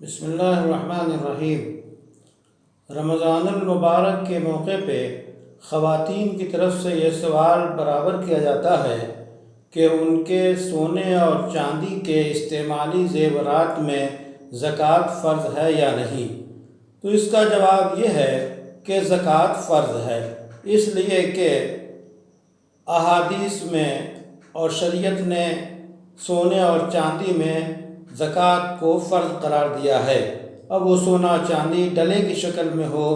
بسم اللہ الرحمن الرحیم۔ رمضان المبارک کے موقع پہ خواتین کی طرف سے یہ سوال برابر کیا جاتا ہے کہ ان کے سونے اور چاندی کے استعمالی زیورات میں زکوٰۃ فرض ہے یا نہیں۔ تو اس کا جواب یہ ہے کہ زکوٰۃ فرض ہے، اس لیے کہ احادیث میں اور شریعت نے سونے اور چاندی میں زکوٰۃ کو فرض قرار دیا ہے۔ اب وہ سونا چاندی ڈلے کی شکل میں ہو،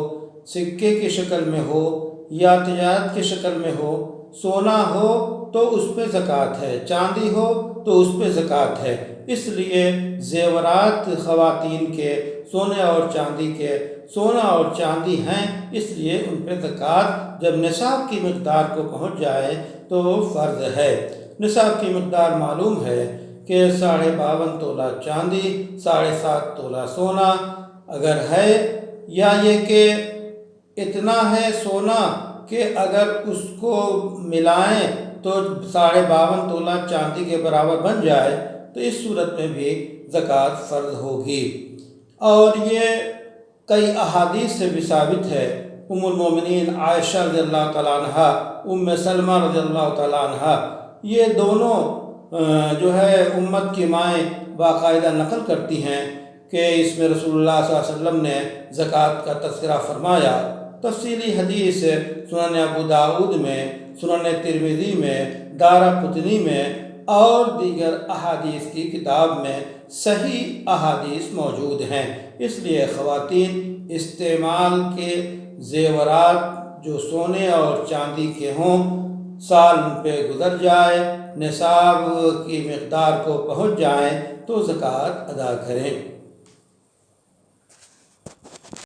سکے کی شکل میں ہو یا تجارت کی شکل میں ہو، سونا ہو تو اس پہ زکوٰۃ ہے، چاندی ہو تو اس پہ زکوٰۃ ہے۔ اس لیے زیورات خواتین کے سونے اور چاندی کے سونا اور چاندی ہیں، اس لیے ان پہ زکوٰۃ جب نصاب کی مقدار کو پہنچ جائے تو فرض ہے۔ نصاب کی مقدار معلوم ہے کہ 52.5 تولہ چاندی، 7.5 تولہ سونا اگر ہے، یا یہ کہ اتنا ہے سونا کہ اگر اس کو ملائیں تو 52.5 تولہ چاندی کے برابر بن جائے تو اس صورت میں بھی زکوٰۃ فرض ہوگی۔ اور یہ کئی احادیث سے بھی ثابت ہے۔ ام المومنین عائشہ رضی اللہ تعالیٰ عنہ، ام سلمہ رضی اللہ تعالیٰ عنہ، یہ دونوں جو ہے امت کی مائیں باقاعدہ نقل کرتی ہیں کہ اس میں رسول اللہ صلی اللہ علیہ وسلم نے زکوٰۃ کا تذکرہ فرمایا۔ تفصیلی حدیث سنن ابو داؤد میں، سنن ترمذی میں، دارقطنی میں اور دیگر احادیث کی کتاب میں صحیح احادیث موجود ہیں۔ اس لیے خواتین استعمال کے زیورات جو سونے اور چاندی کے ہوں، سال پہ گزر جائے، نصاب کی مقدار کو پہنچ جائیں تو زکوٰۃ ادا کریں۔